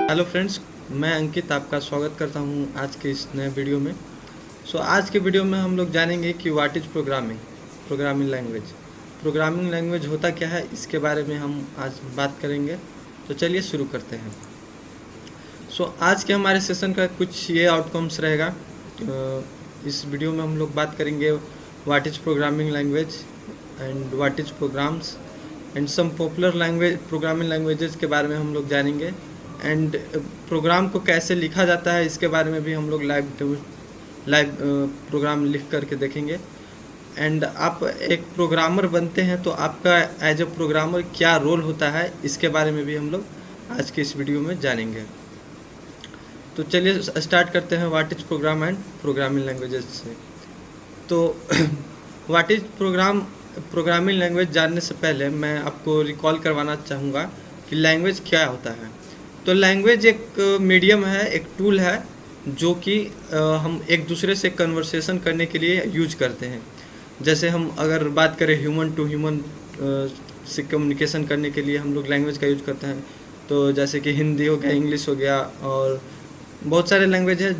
Hello friends, मैं अंकित आपका स्वागत करता हूं आज के इस नए वीडियो में। आज के वीडियो में हम लोग जानेंगे कि व्हाट इज़ प्रोग्रामिंग लैंग्वेज होता क्या है, इसके बारे में हम आज बात करेंगे। तो चलिए शुरू करते हैं। आज के हमारे सेशन का कुछ ये आउटकम्स रहेगा। इस वीडियो में हम लोग बात करेंगे what is programming language and what is programs and some popular programming languages के बारे में हम लोग जानेंगे। एंड प्रोग्राम को कैसे लिखा जाता है इसके बारे में भी हम लोग लाइव प्रोग्राम लिख करके देखेंगे। एंड आप एक प्रोग्रामर बनते हैं तो आपका एज ए प्रोग्रामर क्या रोल होता है, इसके बारे में भी हम लोग आज के इस वीडियो में जानेंगे। तो चलिए स्टार्ट करते हैं what is programme and programming languages से। तो व्हाट इज़ प्रोग्रामिंग लैंग्वेज जानने से पहले मैं आपको रिकॉल करवाना चाहूँगा कि लैंग्वेज क्या होता है। तो लैंग्वेज एक मीडियम है, एक टूल है जो कि हम एक दूसरे से कन्वर्सेशन करने के लिए यूज करते हैं। जैसे हम अगर बात करें ह्यूमन टू ह्यूमन से कम्युनिकेशन करने के लिए हम लोग लैंग्वेज का यूज करते हैं। तो जैसे कि हिंदी हो गया, इंग्लिश हो गया और बहुत सारे लैंग्वेज है,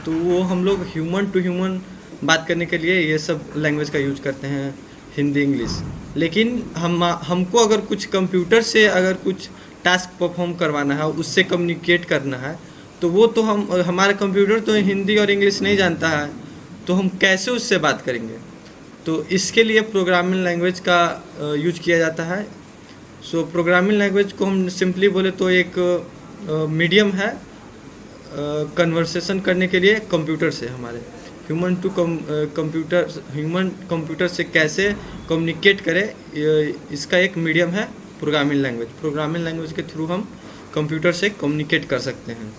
तो वो हम लोग ह्यूमन टू ह्यूमन बात करने के लिए ये सब लैंग्वेज का यूज करते हैं, हिंदी इंग्लिश। लेकिन हमको अगर कुछ कंप्यूटर से अगर कुछ टास्क परफॉर्म करवाना है, उससे कम्युनिकेट करना है, तो वो तो हमारा कंप्यूटर तो हिंदी और इंग्लिश नहीं जानता है, तो हम कैसे उससे बात करेंगे। तो इसके लिए प्रोग्रामिंग लैंग्वेज का यूज किया जाता है। प्रोग्रामिंग लैंग्वेज को हम सिंपली बोले तो एक मीडियम है कन्वर्सेशन करने के लिए कंप्यूटर से, हमारे ह्यूमन कंप्यूटर से कैसे कम्युनिकेट करे, इसका एक मीडियम है प्रोग्रामिंग लैंग्वेज के थ्रू हम कंप्यूटर से कम्युनिकेट कर सकते हैं।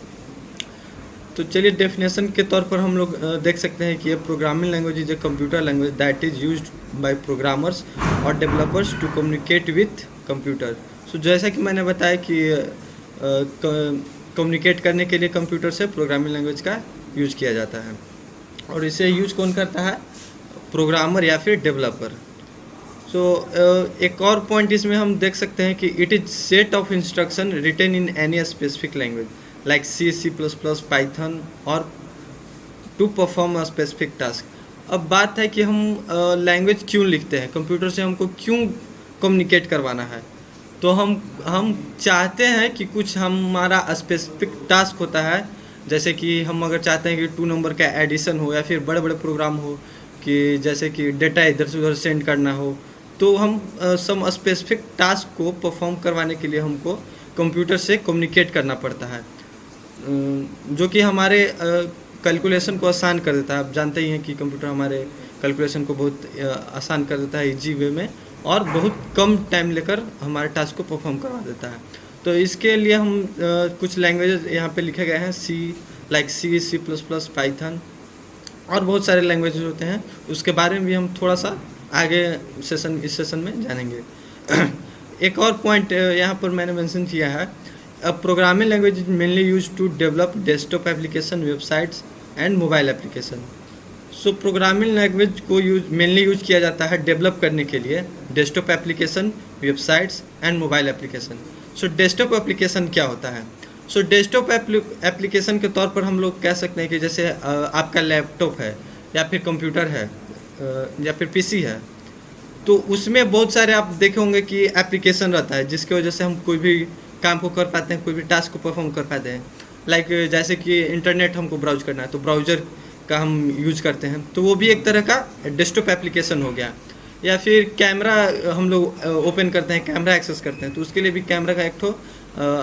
तो चलिए डेफिनेशन के तौर पर हम लोग देख सकते हैं कि ये programming language is a computer language that is used by programmers और developers to communicate with computer. जैसा कि मैंने बताया कि कम्युनिकेट करने के लिए कंप्यूटर से प्रोग्रामिंग लैंग्वेज का यूज किया जाता है। और इसे यूज कौन करता है? प्रोग्रामर या फिर डेवलपर। एक और पॉइंट इसमें हम देख सकते हैं कि it is set of instruction written in any specific language like C++, Python और to perform a specific task. अब बात है कि हम लैंग्वेज क्यों लिखते हैं, कंप्यूटर से हमको क्यों कम्युनिकेट करवाना है। तो हम चाहते हैं कि कुछ हमारा स्पेसिफिक टास्क होता है, जैसे कि हम अगर चाहते हैं कि 2 नंबर का एडिशन हो या फिर बड़े बड़े प्रोग्राम हो कि जैसे कि डेटा इधर से उधर सेंड करना हो, तो हम सम स्पेसिफिक टास्क को परफॉर्म करवाने के लिए हमको कंप्यूटर से कम्युनिकेट करना पड़ता है, जो कि हमारे कैलकुलेशन को आसान कर देता है। आप जानते ही हैं कि कंप्यूटर हमारे कैलकुलेशन को बहुत आसान कर देता है इजी वे में, और बहुत कम टाइम लेकर हमारे टास्क को परफॉर्म करवा देता है। तो इसके लिए हम कुछ लैंग्वेजेस यहाँ पे लिखे गए हैं, C++, पाइथन और बहुत सारे लैंग्वेजेस होते हैं। उसके बारे में भी हम थोड़ा सा आगे इस सेशन में जानेंगे। एक और पॉइंट यहाँ पर मैंने मेंशन किया है, programming language is mainly use to develop desktop application, websites and mobile application. Programming language को मेनली यूज किया जाता है डेवलप करने के लिए desktop application, websites and mobile application. Desktop application क्या होता है? डेस्कटॉप एप्लीकेशन के तौर पर हम लोग कह सकते हैं कि जैसे आपका लैपटॉप है या फिर कंप्यूटर है या फिर PC है, तो उसमें बहुत सारे आप देखे होंगे कि एप्लीकेशन रहता है, जिसकी वजह से हम कोई भी काम को कर पाते हैं, कोई भी टास्क को परफॉर्म कर पाते हैं। लाइक जैसे कि इंटरनेट हमको ब्राउज करना है तो ब्राउज़र का हम यूज करते हैं, तो वो भी एक तरह का डेस्कटॉप एप्लीकेशन हो गया। या फिर कैमरा हम लोग ओपन करते हैं, कैमरा एक्सेस करते हैं, तो उसके लिए भी कैमरा का एक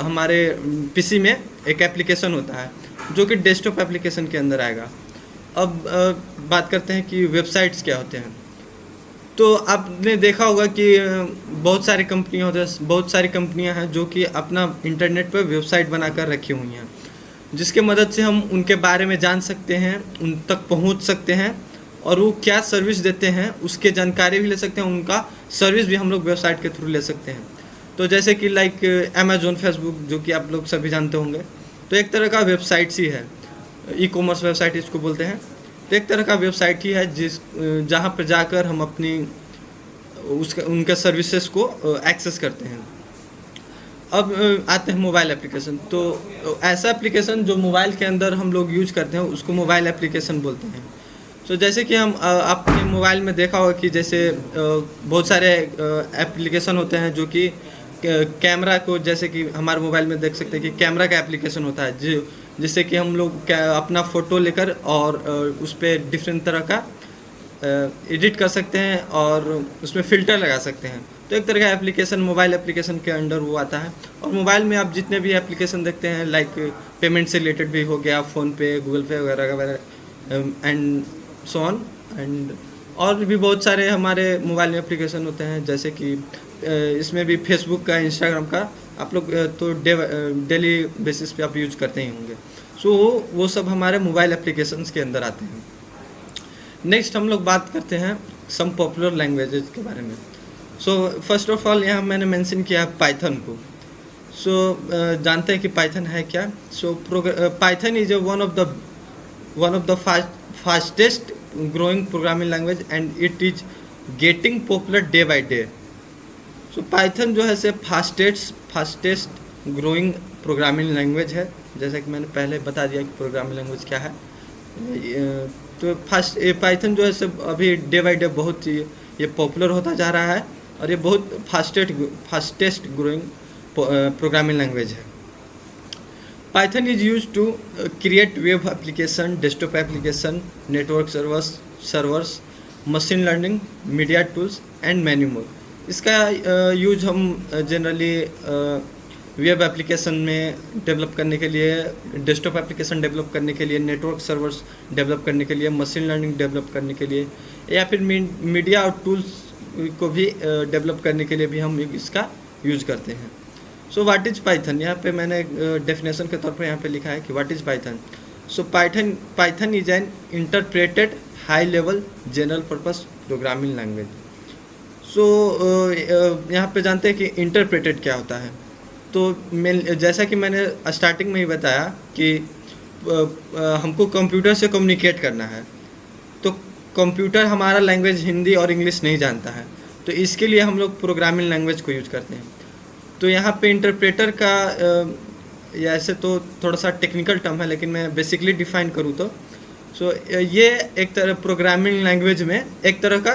हमारे PC में एक एप्लीकेशन होता है जो कि डेस्कटॉप एप्लीकेशन के अंदर आएगा। अब बात करते हैं कि वेबसाइट्स क्या होते हैं। तो आपने देखा होगा कि बहुत सारी कंपनियां हैं जो कि अपना इंटरनेट पर वेबसाइट बनाकर रखी हुई हैं, जिसके मदद से हम उनके बारे में जान सकते हैं, उन तक पहुंच सकते हैं, और वो क्या सर्विस देते हैं उसके जानकारी भी ले सकते हैं, उनका सर्विस भी हम लोग वेबसाइट के थ्रू ले सकते हैं। तो जैसे कि लाइक अमेजोन, फेसबुक, जो कि आप लोग सभी जानते होंगे, तो एक तरह का वेबसाइट्स ही है, ई-कॉमर्स वेबसाइट इसको बोलते हैं। तो एक तरह का वेबसाइट ही है जहाँ पर जाकर हम अपनी उनके सर्विसेज को एक्सेस करते हैं। अब आते हैं मोबाइल एप्लीकेशन। तो ऐसा एप्लीकेशन जो मोबाइल के अंदर हम लोग यूज करते हैं उसको मोबाइल एप्लीकेशन बोलते हैं। तो जैसे कि हम आपके मोबाइल में देखा होगा कि जैसे बहुत सारे एप्लीकेशन होते हैं जो कि कैमरा को, जैसे कि हमारे मोबाइल में देख सकते हैं कि कैमरा का एप्लीकेशन होता है जो जिससे कि हम लोग अपना फ़ोटो लेकर और उस पर डिफरेंट तरह का एडिट कर सकते हैं और उसमें फ़िल्टर लगा सकते हैं। तो एक तरह का एप्लीकेशन मोबाइल एप्लीकेशन के अंडर वो आता है। और मोबाइल में आप जितने भी एप्लीकेशन देखते हैं लाइक पेमेंट से रिलेटेड भी हो गया, फ़ोनपे, गूगल पे वगैरह वगैरह एंड सो ऑन एंड और भी बहुत सारे हमारे मोबाइल में एप्लीकेशन होते हैं, जैसे कि इसमें भी फेसबुक का, इंस्टाग्राम का आप लोग तो डेली बेसिस पे आप यूज करते ही होंगे। सो वो सब हमारे मोबाइल एप्लीकेशंस के अंदर आते हैं। नेक्स्ट हम लोग बात करते हैं सम पॉपुलर लैंग्वेजेस के बारे में। सो फर्स्ट ऑफ ऑल यहाँ मैंने मेंशन किया है पाइथन को। सो जानते हैं कि पाइथन है क्या। सो Python is one of the fastest growing programming language and it is getting popular day by day. So Python जो है से फास्टेस्ट ग्रोइंग प्रोग्रामिंग लैंग्वेज है, जैसा कि मैंने पहले बता दिया कि प्रोग्रामिंग लैंग्वेज क्या है। तो पाइथन जो है सब अभी डे बाय डे बहुत ये पॉपुलर होता जा रहा है और ये बहुत फास्टेस्ट ग्रोइंग प्रोग्रामिंग लैंग्वेज है। Python is use to create web application, desktop application, network servers, machine learning, media tools and many more. इसका यूज हम जनरली वेब एप्लीकेशन में डेवलप करने के लिए, डेस्कटॉप एप्लीकेशन डेवलप करने के लिए, नेटवर्क सर्वर्स डेवलप करने के लिए, मशीन लर्निंग डेवलप करने के लिए या फिर मीडिया और टूल्स को भी डेवलप करने के लिए भी हम इसका यूज करते हैं। सो व्हाट इज़ पाइथन, यहाँ पे मैंने डेफिनेशन के तौर पर यहाँ पे लिखा है कि what is Python. So Python is an interpreted high level general purpose programming language. So यहाँ पे जानते हैं कि इंटरप्रेटेड क्या होता है। तो जैसा कि मैंने स्टार्टिंग में ही बताया कि हमको कंप्यूटर से कम्युनिकेट करना है, तो कंप्यूटर हमारा लैंग्वेज हिंदी और इंग्लिश नहीं जानता है, तो इसके लिए हम लोग प्रोग्रामिंग लैंग्वेज को यूज करते हैं। तो यहाँ पे इंटरप्रेटर का या ऐसे तो थोड़ा सा टेक्निकल टर्म है, लेकिन मैं बेसिकली डिफाइन करूँ तो ये एक तरह प्रोग्रामिंग लैंग्वेज में एक तरह का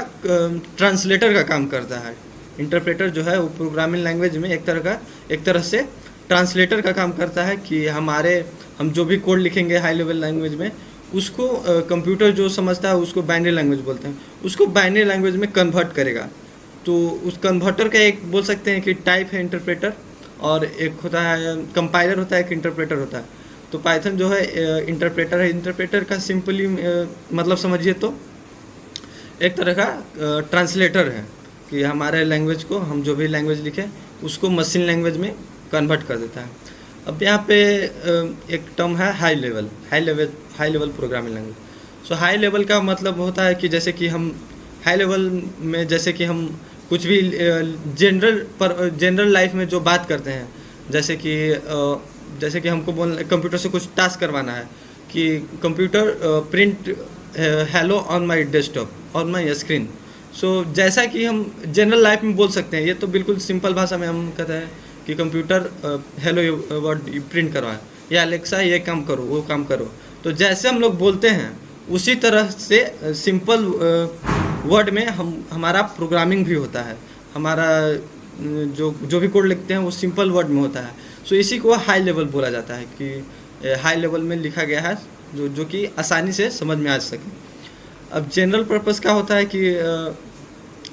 ट्रांसलेटर का काम करता है। इंटरप्रेटर जो है वो प्रोग्रामिंग लैंग्वेज में एक तरह से ट्रांसलेटर का काम करता है कि हम जो भी कोड लिखेंगे हाई लेवल लैंग्वेज में, उसको कंप्यूटर जो समझता है उसको बाइनरी लैंग्वेज बोलते हैं, उसको बाइनरी लैंग्वेज में कन्वर्ट करेगा। तो उस कन्वर्टर का एक बोल सकते हैं कि टाइप है इंटरप्रेटर, और एक होता है कंपाइलर होता है, एक इंटरप्रेटर होता है। तो पाइथन जो है इंटरप्रेटर है। इंटरप्रेटर का सिंपली मतलब समझिए तो एक तरह का ट्रांसलेटर है कि हमारे लैंग्वेज को, हम जो भी लैंग्वेज लिखें उसको मशीन लैंग्वेज में कन्वर्ट कर देता है। अब यहाँ पे एक टर्म है high level programming language. So high level का मतलब होता है कि जैसे कि हम हाई लेवल में जैसे कि हम कुछ भी जनरल लाइफ में जो बात करते हैं, जैसे कि हमको कंप्यूटर से कुछ टास्क करवाना है कि computer print hello on my desktop on my screen. So जैसा कि हम जनरल लाइफ में बोल सकते हैं, ये तो बिल्कुल सिंपल भाषा में हम कहते हैं कि कंप्यूटर हेलो वर्ड प्रिंट करवाए, या अलेक्सा ये काम करो, वो काम करो। तो जैसे हम लोग बोलते हैं उसी तरह से सिंपल वर्ड में हमारा प्रोग्रामिंग भी होता है। हमारा जो भी कोड लिखते हैं वो सिंपल वर्ड में होता है। सो इसी को हाई लेवल बोला जाता है कि हाई लेवल में लिखा गया है जो कि आसानी से समझ में आ सके। अब जनरल पर्पस का होता है कि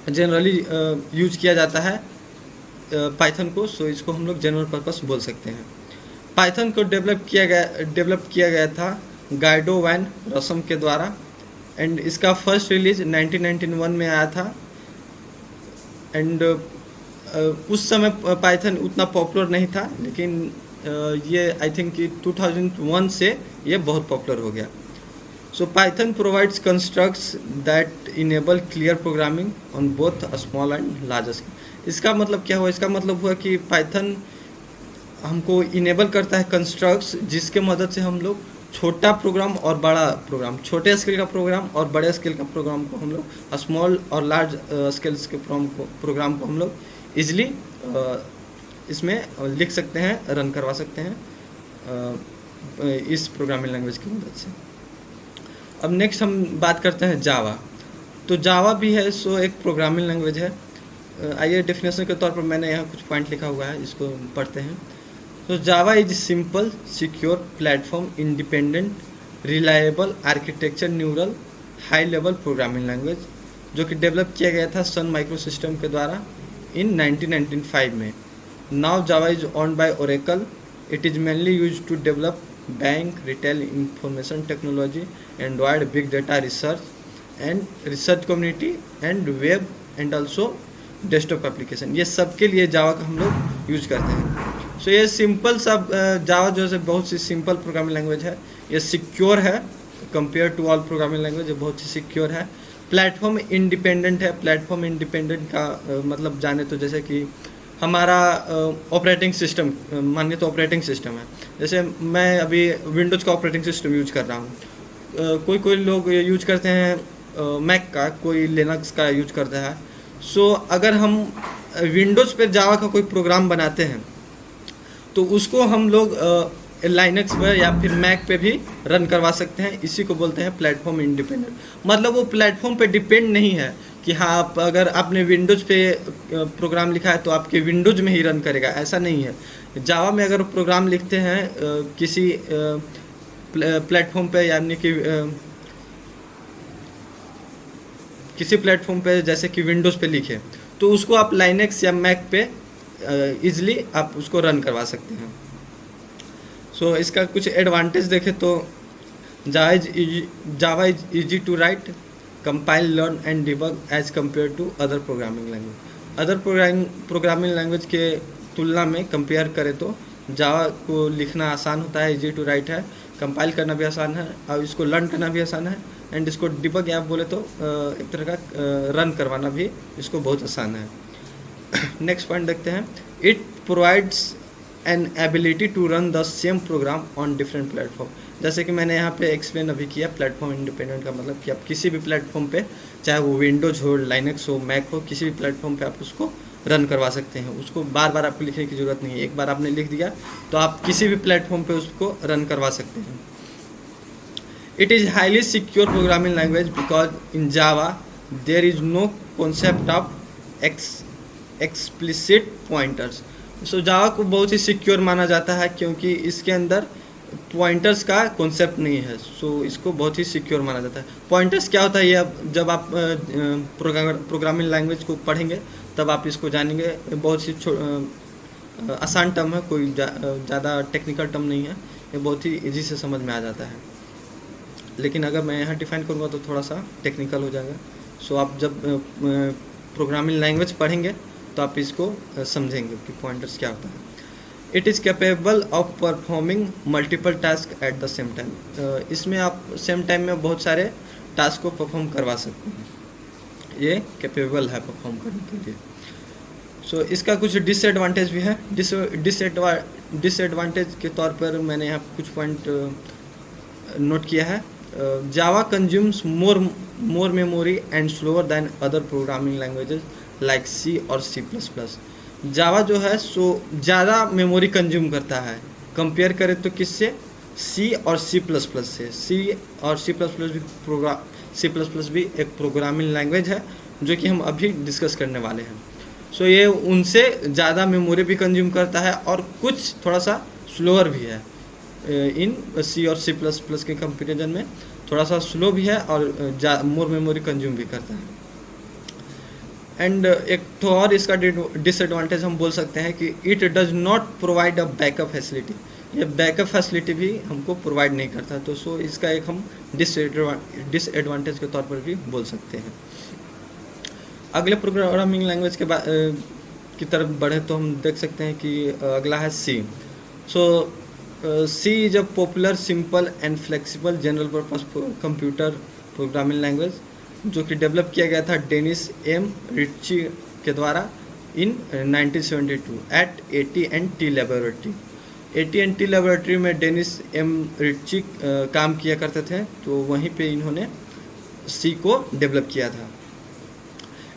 जनरली यूज किया जाता है पाइथन को। सो इसको हम लोग जनरल पर्पस बोल सकते हैं। पाइथन को डेवलप किया गया था गाइडो वैन रसम के द्वारा, एंड इसका फर्स्ट रिलीज 1991 में आया था। एंड उस समय पाइथन उतना पॉपुलर नहीं था, लेकिन ये आई थिंक कि 2001 से ये बहुत पॉपुलर हो गया। सो Python provides constructs that enable clear programming on both small and large scale. इसका मतलब क्या हुआ? इसका मतलब हुआ कि पाइथन हमको इनेबल करता है कंस्ट्रक्ट्स जिसके मदद से हम लोग छोटा प्रोग्राम और बड़ा प्रोग्राम, छोटे स्केल का प्रोग्राम और बड़े स्केल का प्रोग्राम को हम लोग, स्मॉल और लार्ज स्केल्स के प्रोग्राम को हम लोग ईजिली इसमें लिख सकते हैं, रन करवा सकते हैं इस प्रोग्रामिंग लैंग्वेज की मदद से। अब नेक्स्ट हम बात करते हैं जावा। तो जावा भी है सो एक प्रोग्रामिंग लैंग्वेज है। आइए डेफिनेशन के तौर पर मैंने यहाँ कुछ पॉइंट लिखा हुआ है, इसको पढ़ते हैं। तो Java is simple secure platform independent reliable architecture neural high level programming language, जो कि डेवलप किया गया था सन माइक्रो सिस्टम के द्वारा इन 1995 में। Now Java is owned by Oracle. It is mainly use to develop bank, retail, information technology, Android, big data research and research community and web and also desktop application. ये सब के लिए जावा का हम लोग यूज करते हैं। सो ये सिंपल सा जावा जो है बहुत सी सिंपल प्रोग्रामिंग लैंग्वेज है। ये सिक्योर है compare to all programming language, ये बहुत ही सिक्योर है। प्लेटफॉर्म इंडिपेंडेंट है। प्लेटफॉर्म इंडिपेंडेंट का मतलब जाने तो जैसे कि हमारा ऑपरेटिंग सिस्टम, मानिए तो ऑपरेटिंग सिस्टम है, जैसे मैं अभी विंडोज़ का ऑपरेटिंग सिस्टम यूज कर रहा हूँ, कोई लोग यूज करते हैं मैक का, कोई लिनक्स का यूज करता है। सो अगर हम विंडोज़ पे जावा का कोई प्रोग्राम बनाते हैं तो उसको हम लोग लाइनक्स पर या फिर मैक पे भी रन करवा सकते हैं। इसी को बोलते हैं प्लेटफॉर्म इंडिपेंडेंट। मतलब वो प्लेटफॉर्म पे डिपेंड नहीं है कि हाँ आप अगर आपने विंडोज़ पे प्रोग्राम लिखा है तो आपके विंडोज़ में ही रन करेगा, ऐसा नहीं है। जावा में अगर प्रोग्राम लिखते हैं किसी प्लेटफॉर्म पे, यानी कि किसी प्लेटफॉर्म पे जैसे कि विंडोज़ पे लिखे, तो उसको आप लाइनक्स या मैक पे ईजिली आप उसको रन करवा सकते हैं। सो इसका कुछ एडवांटेज देखें तो Java is easy to write, compile, learn and debug as compare to other programming language. Other programming language के तुलना में कंपेयर करें तो जावा को लिखना आसान होता है, इजी टू राइट है, कंपाइल करना भी आसान है और इसको लर्न करना भी आसान है, एंड इसको डिबग या बोले तो एक तरह का रन करवाना भी इसको बहुत आसान है। नेक्स्ट पॉइंट देखते हैं। It provides an ability to run the same program on different platform. जैसे कि मैंने यहाँ पे एक्सप्लेन अभी किया, प्लेटफॉर्म इंडिपेंडेंट का मतलब कि आप किसी भी प्लेटफॉर्म पे, चाहे वो विंडोज हो, लाइनक्स हो, मैक हो, किसी भी प्लेटफॉर्म पे आप उसको रन करवा सकते हैं। उसको बार बार आपको लिखने की ज़रूरत नहीं है, एक बार आपने लिख दिया तो आप किसी भी प्लेटफॉर्म पे उसको रन करवा सकते हैं। It is highly secure programming language because in Java there is no concept of explicit pointers. So Java को बहुत ही सिक्योर माना जाता है क्योंकि इसके अंदर पॉइंटर्स का कॉन्सेप्ट नहीं है। सो इसको बहुत ही सिक्योर माना जाता है। पॉइंटर्स क्या होता है, ये जब आप प्रोग्रामिंग लैंग्वेज को पढ़ेंगे तब आप इसको जानेंगे। बहुत ही आसान टर्म है, कोई ज़्यादा टेक्निकल टर्म नहीं है, ये बहुत ही ईजी से समझ में आ जाता है। लेकिन अगर मैं यहाँ डिफाइन करूँगा तो थोड़ा सा टेक्निकल हो जाएगा। सो आप जब प्रोग्रामिंग लैंग्वेज पढ़ेंगे तो आप इसको समझेंगे कि पॉइंटर्स क्या होता है। It is capable of performing multiple task at the same time. इसमें आप सेम टाइम में बहुत सारे टास्क को परफॉर्म करवा सकते हैं, ये कैपेबल है परफॉर्म करने के लिए। सो इसका कुछ डिसएडवांटेज भी है। डिसएडवांटेज के तौर पर मैंने यहाँ कुछ पॉइंट नोट किया है। Java consumes more memory and slower than other programming languages like C और C++। जावा जो है सो ज़्यादा मेमोरी कंज्यूम करता है कंपेयर करें तो किससे, C और C++ से। C और C++ भी एक प्रोग्रामिंग लैंग्वेज है जो कि हम अभी डिस्कस करने वाले हैं। सो ये उनसे ज़्यादा मेमोरी भी कंज्यूम करता है और कुछ थोड़ा सा स्लोअर भी है। इन C और C++ के कंपेरिजन में थोड़ा सा स्लो भी है और मोर मेमोरी कंज्यूम भी करता है। एंड एक तो और इसका डिसएडवांटेज हम बोल सकते हैं कि it does not provide a backup facility. ये बैकअप फैसिलिटी भी हमको प्रोवाइड नहीं करता, तो सो इसका एक हम डिसएडवांटेज के तौर पर भी बोल सकते हैं। अगले प्रोग्रामिंग लैंग्वेज के की तरफ बढ़े तो हम देख सकते हैं कि अगला है C। So C is a popular simple and flexible general purpose computer programming language जो कि डेवलप किया गया था डेनिस एम रिच्ची के द्वारा in 1972 at AT&T laboratory. AT&T laboratory में डेनिस एम रिच्ची काम किया करते थे, तो वहीं पे इन्होंने C को डेवलप किया था।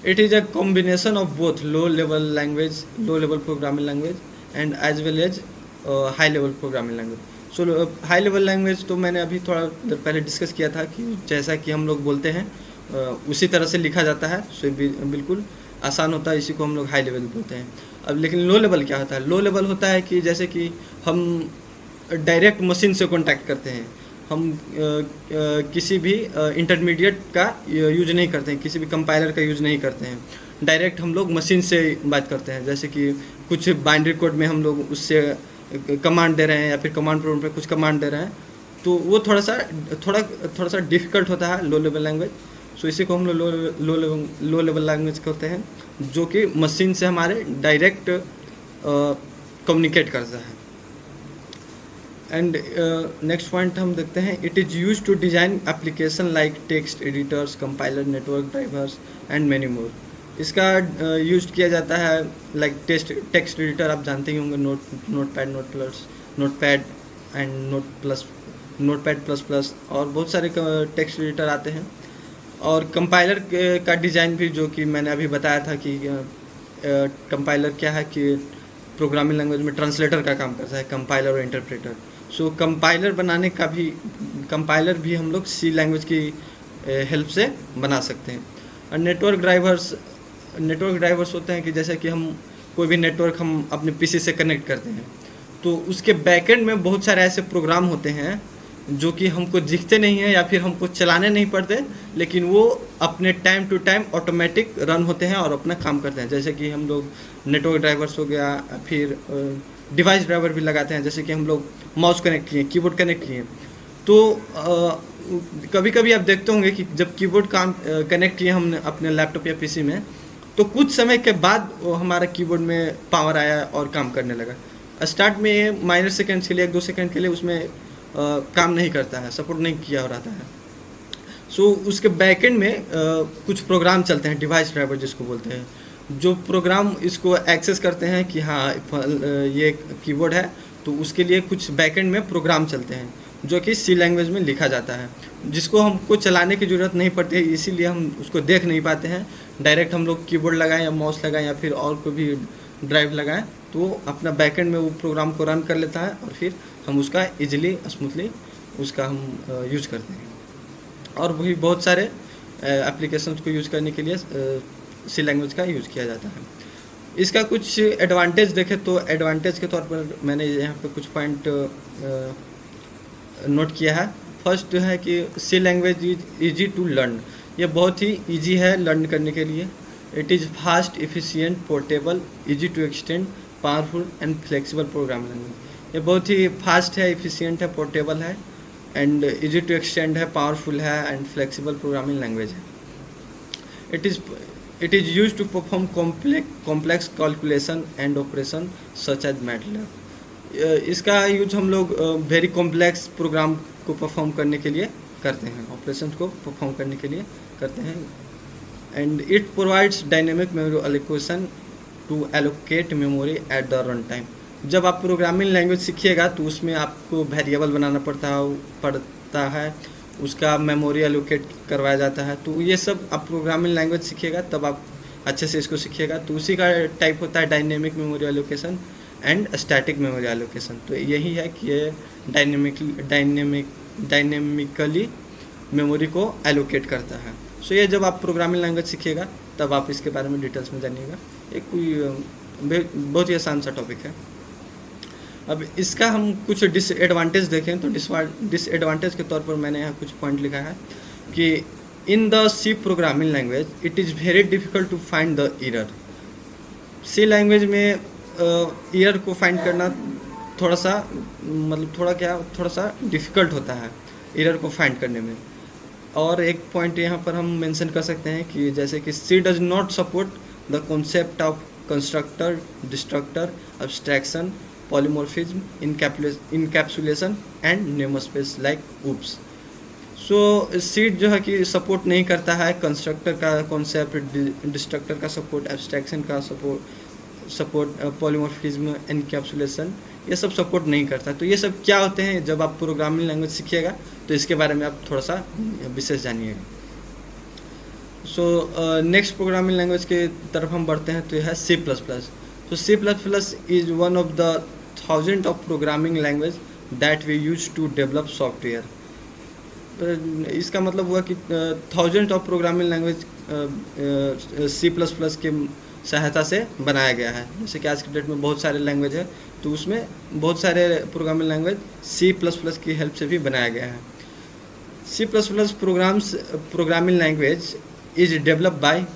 It is a combination of both low level programming language and as well as high level programming language. So high level language तो मैंने अभी थोड़ा देर पहले डिस्कस किया था कि जैसा कि हम लोग बोलते हैं उसी तरह से लिखा जाता है। सो बिल्कुल आसान होता है, इसी को हम लोग हाई लेवल बोलते हैं। अब लेकिन लो लेवल क्या होता है? लो लेवल होता है कि जैसे कि हम डायरेक्ट मशीन से कॉन्टैक्ट करते हैं, हम किसी भी इंटरमीडिएट का यूज नहीं करते हैं, किसी भी कंपाइलर का यूज नहीं करते हैं, डायरेक्ट हम लोग मशीन से बात करते हैं। जैसे कि कुछ बाइनरी कोड में हम लोग उससे कमांड दे रहे हैं या फिर कमांड प्रोग्राम पे कुछ कमांड दे रहे हैं, तो वो थोड़ा सा डिफ़िकल्ट होता है लो लेवल लैंग्वेज। सो इसी को हम लोग लो लेवल लैंग्वेज कहते हैं, जो कि मशीन से हमारे डायरेक्ट कम्युनिकेट करता है। एंड नेक्स्ट पॉइंट हम देखते हैं, it is use to design application like text editors, compiler, network drivers and many more. इसका यूज किया जाता है लाइक टेक्स्ट एडिटर, आप जानते ही होंगे, notepad and notepad plus plus और बहुत सारे टेक्स्ट एडिटर आते हैं। और कंपाइलर का डिज़ाइन भी, जो कि मैंने अभी बताया था कि कंपाइलर क्या है कि प्रोग्रामिंग लैंग्वेज में ट्रांसलेटर का काम करता है, कंपाइलर और इंटरप्रेटर। सो कंपाइलर भी हम लोग सी लैंग्वेज की हेल्प से बना सकते हैं। और नेटवर्क ड्राइवर्स होते हैं कि जैसे कि हम कोई भी नेटवर्क हम अपने पीसी से कनेक्ट करते हैं, तो उसके बैकएंड में बहुत सारे ऐसे प्रोग्राम होते हैं जो कि हमको दिखते नहीं हैं या फिर हमको चलाने नहीं पड़ते, लेकिन वो अपने time to time automatic run होते हैं और अपना काम करते हैं। जैसे कि हम लोग नेटवर्क ड्राइवर्स हो गया, फिर डिवाइस ड्राइवर भी लगाते हैं। जैसे कि हम लोग माउस कनेक्ट किए, कीबोर्ड कनेक्ट किए, तो कभी कभी आप देखते होंगे कि जब कीबोर्ड काम कनेक्ट किए हमने अपने लैपटॉप या पीसी में, तो कुछ समय के बाद वो हमारा कीबोर्ड में पावर आया और काम करने लगा। स्टार्ट में माइनर सेकेंड्स के लिए, 1-2 सेकेंड के लिए उसमें काम नहीं करता है, सपोर्ट नहीं किया हो रहता है। सो उसके बैकएंड में कुछ प्रोग्राम चलते हैं, डिवाइस ड्राइवर जिसको बोलते हैं, जो प्रोग्राम इसको एक्सेस करते हैं कि हाँ ये कीबोर्ड है, तो उसके लिए कुछ बैकएंड में प्रोग्राम चलते हैं जो कि सी लैंग्वेज में लिखा जाता है, जिसको हमको चलाने की ज़रूरत नहीं पड़ती है, इसीलिए हम उसको देख नहीं पाते हैं। डायरेक्ट हम लोग कीबोर्ड लगाएं या माउस लगाएं या फिर और कोई भी ड्राइव लगाएं, तो अपना बैकएंड में वो प्रोग्राम को रन कर लेता है और फिर हम उसका इजीली स्मूथली उसका हम यूज करते हैं। और वही बहुत सारे एप्लीकेशंस को यूज करने के लिए सी लैंग्वेज का यूज़ किया जाता है। इसका कुछ एडवांटेज देखें तो एडवांटेज के तौर पर मैंने यहाँ पे कुछ पॉइंट नोट किया है। फर्स्ट है कि C language is easy to learn, ये बहुत ही ईजी है लर्न करने के लिए। It is fast, efficient, portable, easy to extend, powerful and flexible programming language. ये बहुत ही फास्ट है, एफिशिएंट है, पोर्टेबल है एंड ईजी टू एक्सटेंड है, पावरफुल है एंड फ्लेक्सिबल प्रोग्रामिंग लैंग्वेज है। It is use to perform complex calculation and operation such as MATLAB. इसका यूज हम लोग वेरी कॉम्प्लेक्स प्रोग्राम को परफॉर्म करने के लिए करते हैं, ऑपरेशन को परफॉर्म करने के लिए करते हैं। And it provides dynamic memory allocation to allocate memory at the run time. जब आप प्रोग्रामिंग लैंग्वेज सीखिएगा तो उसमें आपको वेरिएबल बनाना पड़ता है, उसका मेमोरी एलोकेट करवाया जाता है। तो ये सब आप प्रोग्रामिंग लैंग्वेज सीखिएगा तब आप अच्छे से इसको सीखिएगा। तो उसी का टाइप होता है dynamic memory allocation and static memory allocation. तो यही है कि ये डायनेमिकली मेमोरी को एलोकेट करता है। सो ये जब आप प्रोग्रामिंग लैंग्वेज सीखिएगा तब आप इसके बारे में डिटेल्स में जानिएगा। एक कोई बहुत ही आसान सा टॉपिक है। अब इसका हम कुछ डिसएडवांटेज देखें तो डिसएडवांटेज के तौर पर मैंने यहाँ कुछ पॉइंट लिखा है कि in the C programming language it is very difficult to find the error. C language में एरर को फाइंड करना थोड़ा सा डिफ़िकल्ट होता है एरर को फाइंड करने में। और एक पॉइंट यहाँ पर हम मेंशन कर सकते हैं कि जैसे कि C does not support the concept of constructor, destructor, abstraction, polymorphism, encapsulation and namespace like OOPs. So C जो है कि सपोर्ट नहीं करता है कंस्ट्रक्टर का कॉन्सेप्ट, डिस्ट्रक्टर का सपोर्ट, एब्स्ट्रैक्शन का सपोर्ट, पॉलीमॉर्फिज्म, इनकैप्सुलेशन, ये सब सपोर्ट नहीं करता। तो ये सब क्या होते हैं, जब आप प्रोग्रामिंग लैंग्वेज सीखिएगा तो इसके बारे में आप थोड़ा सा विशेष जानिएगा। सो नेक्स्ट प्रोग्रामिंग लैंग्वेज के तरफ हम बढ़ते हैं तो यह है C++। So C++ is one of the thousands of programming language that we use to develop software. इसका मतलब हुआ कि thousand of programming language C++ के सहायता से बनाया गया है। जैसे कि आज के डेट में बहुत सारे लैंग्वेज है, तो उसमें बहुत सारे प्रोग्रामिंग लैंग्वेज C++ की हेल्प से भी बनाया गया है। C++ programming language is develop by,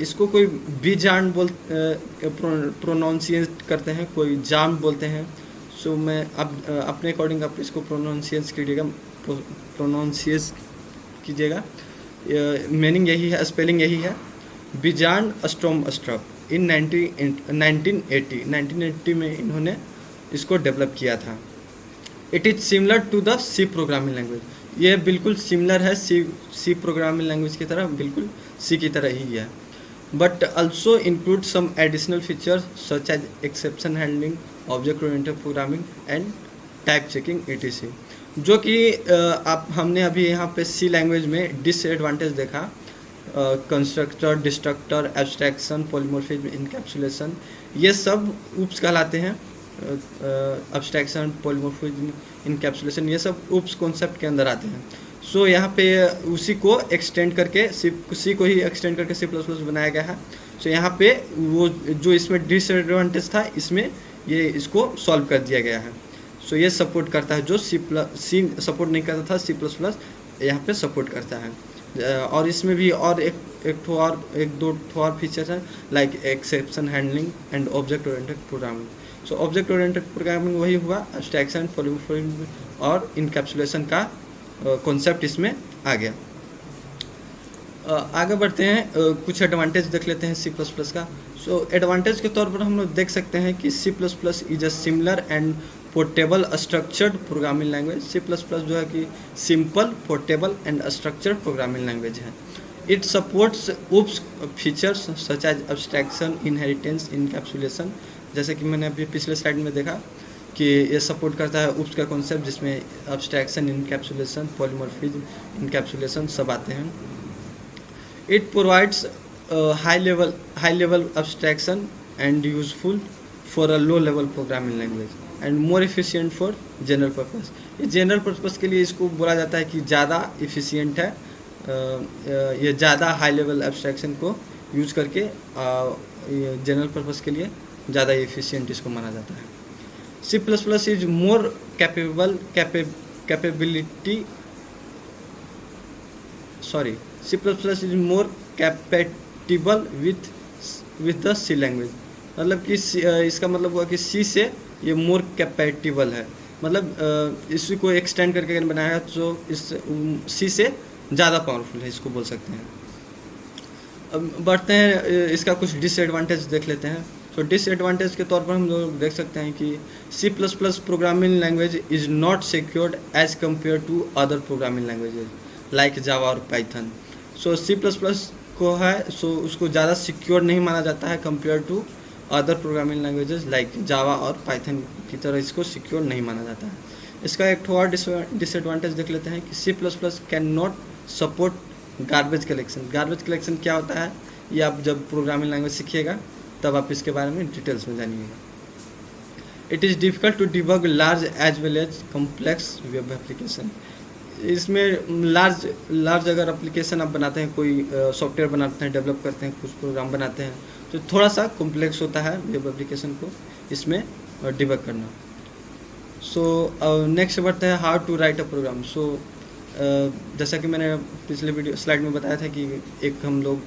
इसको कोई बीजान प्रोनाउंसिएट करते हैं, कोई जाम बोलते हैं। सो मैं अब अपने अकॉर्डिंग आप इसको प्रोनाउंसिएट कीजिएगा। मीनिंग यही है, स्पेलिंग यही है, बिजान स्ट्रॉम स्ट्रप। इन 1980 में इन्होंने इसको डेवलप किया था। It is similar to the C programming language, ये बिल्कुल सिमिलर है सी प्रोग्रामिंग लैंग्वेज की तरह, बिल्कुल सी की तरह ही है। But also include some additional features such as exception handling, object oriented programming and type checking etc। जो कि हमने अभी यहाँ पे सी लैंग्वेज में डिसएडवांटेज देखा, constructor, destructor, abstraction, polymorphism, encapsulation, ये सब ऊप्स कहलाते हैं। एब्स्ट्रैक्शन, पॉलीमॉर्फिज्म, इनकैप्सुलेशन, ये सब ऊप्स कॉन्सेप्ट के अंदर आते हैं। सो यहाँ पे उसी को एक्सटेंड करके सी को ही एक्सटेंड करके C++ बनाया गया है। सो यहाँ पे वो जो इसमें डिसएडवांटेज था, इसमें ये इसको सॉल्व कर दिया गया है। सो ये सपोर्ट करता है, जो सी सपोर्ट नहीं करता था C++ यहाँ पे सपोर्ट करता है। और इसमें भी और एक दो और फीचर हैं, like exception handling and object oriented programming. So object oriented programming वही हुआ, एब्स्ट्रैक्शन, पॉलीमॉर्फिज्म और इनकैप्सुलेशन का कॉन्सेप्ट इसमें आ गया। आगे बढ़ते हैं, कुछ एडवांटेज देख लेते हैं C++ का। सो एडवांटेज के तौर पर हम लोग देख सकते हैं कि C++ is a similar and portable structured programming language. C++ जो है कि simple, portable and structured programming language है। It supports OOPs features such as abstraction, inheritance, encapsulation. जैसे कि मैंने अभी पिछले स्लाइड में देखा कि ये सपोर्ट करता है ऊप्स का कॉन्सेप्ट, जिसमें एब्स्ट्रैक्शन, इनकैप्सुलेशन, पॉलीमॉर्फिज्म, इनकैप्सुलेशन सब आते हैं। It provides high level abstraction and useful for a low level programming language and more efficient for general purpose. ये जनरल पर्पस के लिए इसको बोला जाता है कि ज़्यादा इफ़िशियंट है, ये ज़्यादा हाई लेवल एब्स्ट्रैक्शन को यूज करके जनरल पर्पस के लिए ज़्यादा इफ़िशियंट इसको माना जाता है। C++ is more C++ is more compatible with the C language. मतलब कि इसका मतलब हुआ कि सी से ये मोर कैपेटिबल है, मतलब इसी को एक्सटेंड करके अगर बनाया तो इस सी से ज़्यादा पावरफुल है, इसको बोल सकते हैं। अब बढ़ते हैं, इसका कुछ डिसएडवांटेज देख लेते हैं। तो डिसएडवांटेज के तौर पर हम लोग देख सकते हैं कि C++ programming language is not secured as compare to other programming languages like Java और पाइथन। सो C++ को है, सो उसको ज़्यादा सिक्योर नहीं माना जाता है compare to other programming languages like Java और पाइथन की तरह इसको सिक्योर नहीं माना जाता है। इसका एक और डिसएडवांटेज देख लेते हैं कि C++ can not support garbage collection. Garbage collection क्या होता है, ये आप जब प्रोग्रामिंग लैंग्वेज सीखिएगा तब आप इसके बारे में डिटेल्स में जानिएगा। It is difficult to debug large as well as complex web application. इसमें लार्ज अगर एप्लीकेशन आप बनाते हैं, कोई सॉफ्टवेयर बनाते हैं, डेवलप करते हैं, कुछ प्रोग्राम बनाते हैं, तो थोड़ा सा कॉम्प्लेक्स होता है वेब एप्लीकेशन को इसमें डिबग करना। सो नेक्स्ट बढ़ते हैं how to write a program. So जैसा कि मैंने पिछले वीडियो स्लाइड में बताया था कि एक हम लोग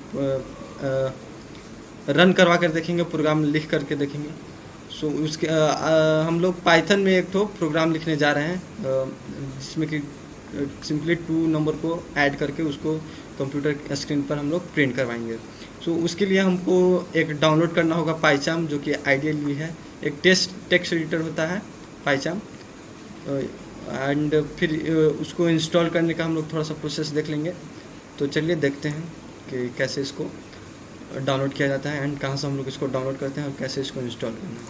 रन करवा कर देखेंगे, प्रोग्राम लिख करके देखेंगे। सो उसके हम लोग पाइथन में एक तो प्रोग्राम लिखने जा रहे हैं, जिसमें कि सिंपली 2 नंबर को ऐड करके उसको कंप्यूटर स्क्रीन पर हम लोग प्रिंट करवाएंगे। सो उसके लिए हमको एक डाउनलोड करना होगा पाइचाम, जो कि आइडियली है, एक टेक्स्ट एडिटर होता है पाइचाम, एंड फिर उसको इंस्टॉल करने का हम लोग थोड़ा सा प्रोसेस देख लेंगे। तो चलिए देखते हैं कि कैसे इसको डाउनलोड किया जाता है एंड कहाँ से हम लोग इसको डाउनलोड करते हैं और कैसे इसको इंस्टॉल करना है।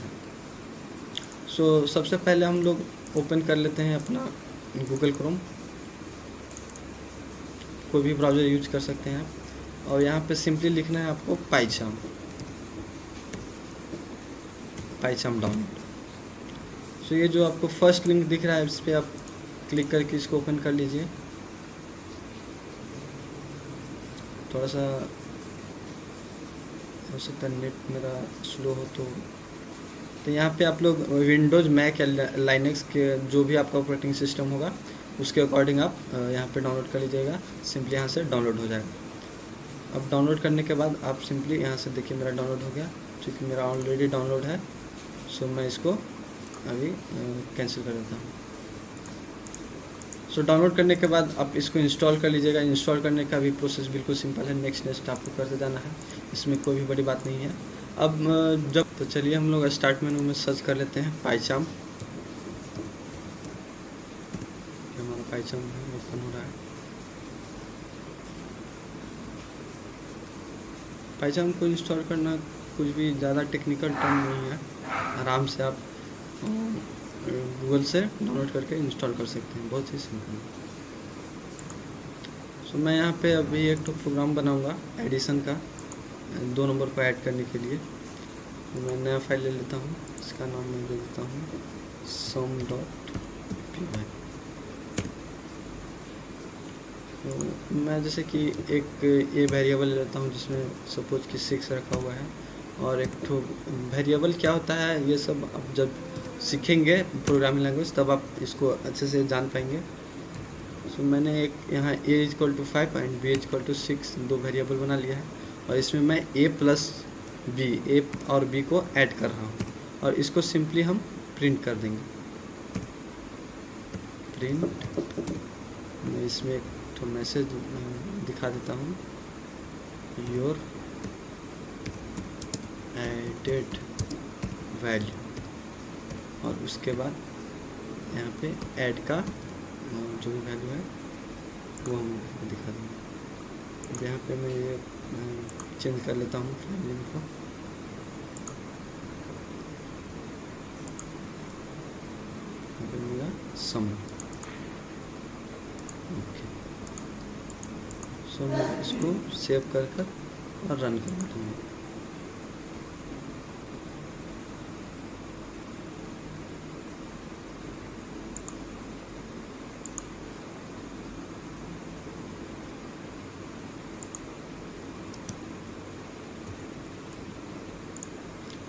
सो सबसे पहले हम लोग ओपन कर लेते हैं अपना गूगल क्रोम, कोई भी ब्राउज़र यूज कर सकते हैं आप, और यहाँ पे सिंपली लिखना है आपको पाइचाम। पाइचाम डाउनलोड। सो ये जो आपको फर्स्ट लिंक दिख रहा है इस पर आप क्लिक करके इसको ओपन कर लीजिए। थोड़ा सा हो सकता है नेट मेरा स्लो हो तो यहाँ पे आप लोग विंडोज़ मैक या लाइनक्स के जो भी आपका ऑपरेटिंग सिस्टम होगा उसके अकॉर्डिंग आप यहाँ पे डाउनलोड कर लीजिएगा। सिंपली यहाँ से डाउनलोड हो जाएगा। अब डाउनलोड करने के बाद आप सिंपली यहाँ से देखिए मेरा डाउनलोड हो गया, क्योंकि मेरा ऑलरेडी डाउनलोड है। सो मैं इसको अभी कैंसिल कर देता हूँ। सो डाउनलोड करने के बाद आप इसको इंस्टॉल कर लीजिएगा। इंस्टॉल करने का भी प्रोसेस बिल्कुल सिंपल है, नेक्स्ट आपको करते जाना है, इसमें कोई भी बड़ी बात नहीं है। अब जब तो चलिए हम लोग स्टार्ट मेनू में सर्च कर लेते हैं पाइचाम। हमारा पाइचाम ओपन हो रहा है। पाइचाम को इंस्टॉल करना कुछ भी ज़्यादा टेक्निकल टर्म नहीं है, आराम से आप गूगल से डाउनलोड करके इंस्टॉल कर सकते हैं, बहुत ही सिंपल। सो मैं यहाँ पे अभी एक तो प्रोग्राम बनाऊँगा एडिशन का, 2 नंबर को ऐड करने के लिए। मैं नया फाइल ले लेता हूँ, इसका नाम मैं दे देता हूँ sum.py। तो मैं जैसे कि एक ए वेरिएबल ले लेता हूँ जिसमें सपोज कि 6 रखा हुआ है, और एक तो वेरिएबल क्या होता है ये सब आप जब सीखेंगे प्रोग्रामिंग लैंग्वेज तब आप इसको अच्छे से जान पाएंगे। सो मैंने एक यहाँ a=5 एंड b=6 2 वेरिएबल बना लिया है, और इसमें मैं a और b को ऐड कर रहा हूँ, और इसको सिंपली हम प्रिंट कर देंगे। प्रिंट, मैं इसमें एक तो मैसेज दिखा देता हूँ, योर एडेड वैल्यू, और उसके बाद यहाँ पे ऐड का जो भी वैल्यू है वो हम दिखा देंगे। यहाँ पे मैं ये चेंज कर लेता हूँ फाइल नेम को। यहाँ पे मेरा सम। ओके, सो मैं इसको सेव कर और रन कर दूँगा।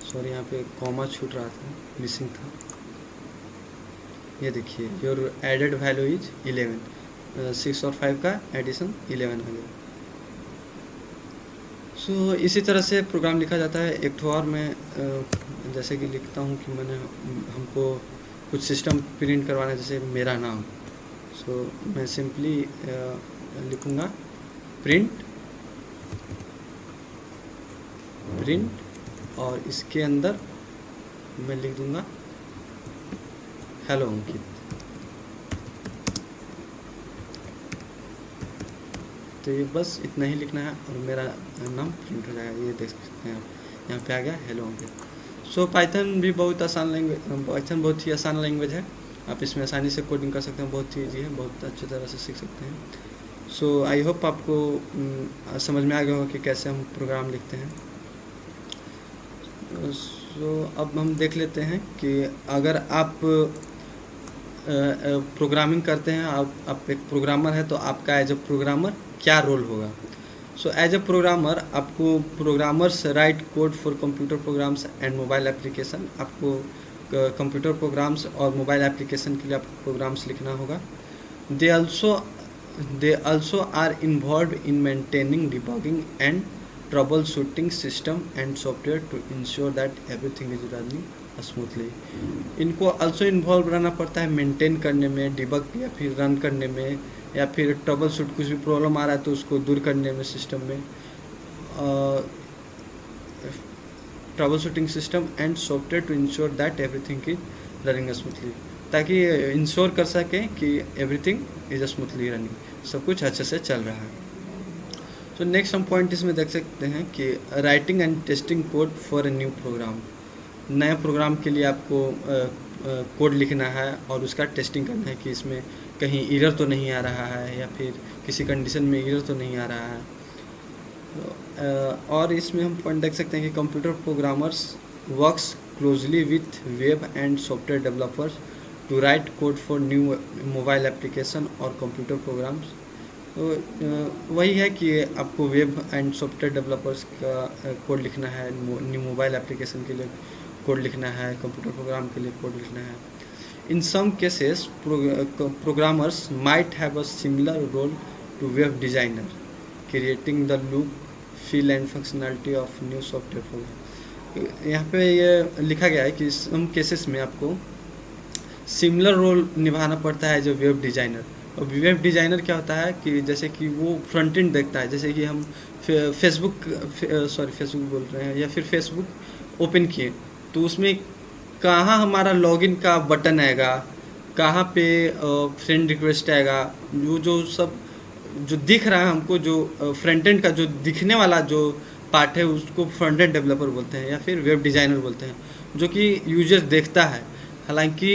सॉरी, यहाँ पे कॉमा छूट रहा था, मिसिंग था। ये देखिए योर एडेड वैल्यू इज 11, 6 और 5 का एडिशन 11 हो गया। सो इसी तरह से प्रोग्राम लिखा जाता है। एक तो और मैं जैसे कि लिखता हूँ कि हमको कुछ सिस्टम प्रिंट करवाना है, जैसे मेरा नाम। सो मैं सिंपली लिखूँगा प्रिंट, और इसके अंदर मैं लिख दूंगा हेलो अंकित। तो ये बस इतना ही लिखना है और मेरा नाम प्रिंट हो जाएगा। ये देख सकते हैं आप, यहाँ पे आ गया हेलो अंकित। सो पाइथन भी बहुत आसान लैंग्वेज, पाइथन बहुत ही आसान लैंग्वेज है। आप इसमें आसानी से कोडिंग कर सकते हैं, बहुत ही ईजी है, बहुत अच्छी तरह से सीख सकते हैं। सो आई होप आपको समझ में आ गया होगा कि कैसे हम प्रोग्राम लिखते हैं। सो अब हम देख लेते हैं कि अगर आप प्रोग्रामिंग करते हैं, आप एक प्रोग्रामर है, तो आपका एज ए प्रोग्रामर क्या रोल होगा। सो एज ए प्रोग्रामर आपको programmers right code for computer programs and mobile application, आपको कंप्यूटर प्रोग्राम्स और मोबाइल एप्लीकेशन के लिए आपको प्रोग्राम्स लिखना होगा। दे also are involved in maintaining, debugging and troubleshooting system and software to ensure that everything is running smoothly। इनको also involved रहना पड़ता है मेंटेन करने में, डिबग या फिर रन करने में, या फिर ट्रबल शूट, कुछ भी प्रॉब्लम आ रहा है तो उसको दूर करने में सिस्टम में, troubleshooting system and software to ensure that everything is running smoothly, ताकि इंश्योर कर सकें कि एवरीथिंग इज स्मूथली रनिंग, सब कुछ अच्छे से चल रहा है। तो नेक्स्ट हम पॉइंट इसमें देख सकते हैं कि writing and testing code for a new program. नए प्रोग्राम के लिए आपको कोड लिखना है और उसका टेस्टिंग करना है कि इसमें कहीं एरर तो नहीं आ रहा है, या फिर किसी कंडीशन में एरर तो नहीं आ रहा है। और इसमें हम पॉइंट देख सकते हैं कि computer programmers works closely with web and software developers to write code for new mobile application or computer programs. तो वही है कि आपको वेब एंड सॉफ्टवेयर डेवलपर्स का कोड लिखना है, न्यू मोबाइल एप्लीकेशन के लिए कोड लिखना है, कंप्यूटर प्रोग्राम के लिए कोड लिखना है. In some cases, programmers might have a similar role to web designer, creating the look, feel and functionality of new software program. यहाँ पे ये लिखा गया है कि some cases में आपको सिमिलर रोल निभाना पड़ता है जो वेब डिज़ाइनर. और वेब डिज़ाइनर क्या होता है कि जैसे कि वो फ्रंट एंड देखता है, जैसे कि हम फेसबुक बोल रहे हैं या फिर फेसबुक ओपन किए तो उसमें कहाँ हमारा लॉगिन का बटन आएगा, कहाँ पे फ्रेंड रिक्वेस्ट आएगा, जो सब जो दिख रहा है हमको, जो फ्रंट एंड का जो दिखने वाला जो पार्ट है उसको फ्रंट एंड डेवलपर बोलते हैं या फिर वेब डिज़ाइनर बोलते हैं, जो कि यूजर देखता है. हालांकि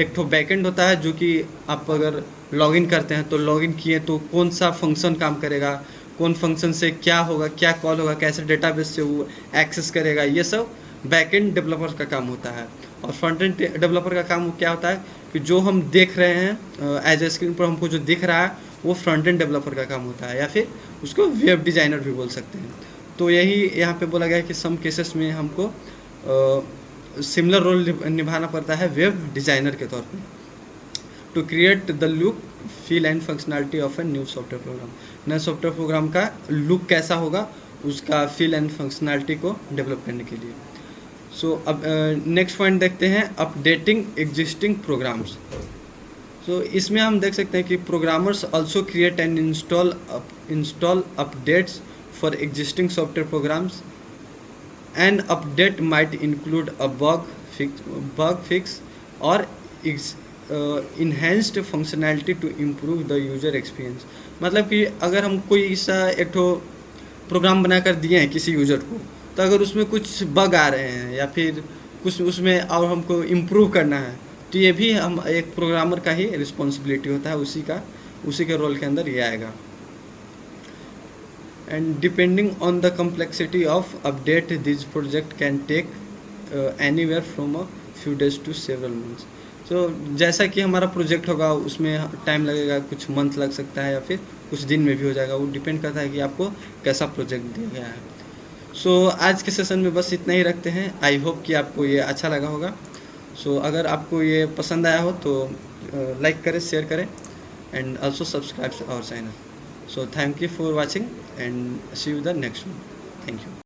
एक तो बैकएंड होता है जो कि आप अगर लॉगिन करते हैं तो लॉगिन किए तो कौन सा फंक्शन काम करेगा, कौन फंक्शन से क्या होगा, क्या कॉल होगा, कैसे डेटाबेस से वो एक्सेस करेगा, ये सब बैकएंड डेवलपर का काम होता है. और फ्रंट एंड डेवलपर का काम क्या होता है कि जो हम देख रहे हैं एज ए स्क्रीन पर हमको जो दिख रहा है वो फ्रंट एंड डेवलपर का काम होता है या फिर उसको वेब डिज़ाइनर भी बोल सकते हैं. तो यही यहाँ पे बोला गया है कि सम केसेस में हमको सिमिलर रोल निभाना पड़ता है वेब डिज़ाइनर के तौर पे to create the look, feel and functionality of a new software program. नए सॉफ्टवेयर प्रोग्राम का लुक कैसा होगा, उसका फील एंड फंक्शनैलिटी को डेवलप करने के लिए. सो अब नेक्स्ट पॉइंट देखते हैं, अपडेटिंग एग्जिस्टिंग प्रोग्राम्स. सो इसमें हम देख सकते हैं कि programmers also create and install updates for existing software programmes. An update might include a bug fix or enhanced functionality to improve the user experience. मतलब कि अगर हम कोई सा एक तो प्रोग्राम बना कर दिए हैं किसी यूज़र को, तो अगर उसमें कुछ बग आ रहे हैं या फिर कुछ उसमें और हमको इम्प्रूव करना है तो ये भी हम एक प्रोग्रामर का ही रिस्पॉन्सिबिलिटी होता है, उसी के रोल के अंदर ये आएगा. And depending on the complexity of update, this project can take anywhere from a few days to several months. So जैसा कि हमारा प्रोजेक्ट होगा उसमें टाइम लगेगा, कुछ मंथ लग सकता है या फिर कुछ दिन में भी हो जाएगा, वो डिपेंड करता है कि आपको कैसा प्रोजेक्ट दिया गया है. सो आज के सेशन में बस इतना ही रखते हैं. आई होप कि आपको ये अच्छा लगा होगा. सो अगर आपको ये पसंद आया हो तो लाइक करें, शेयर करें and also subscribe our channel. So thank you for watching and see you the next one. Thank you.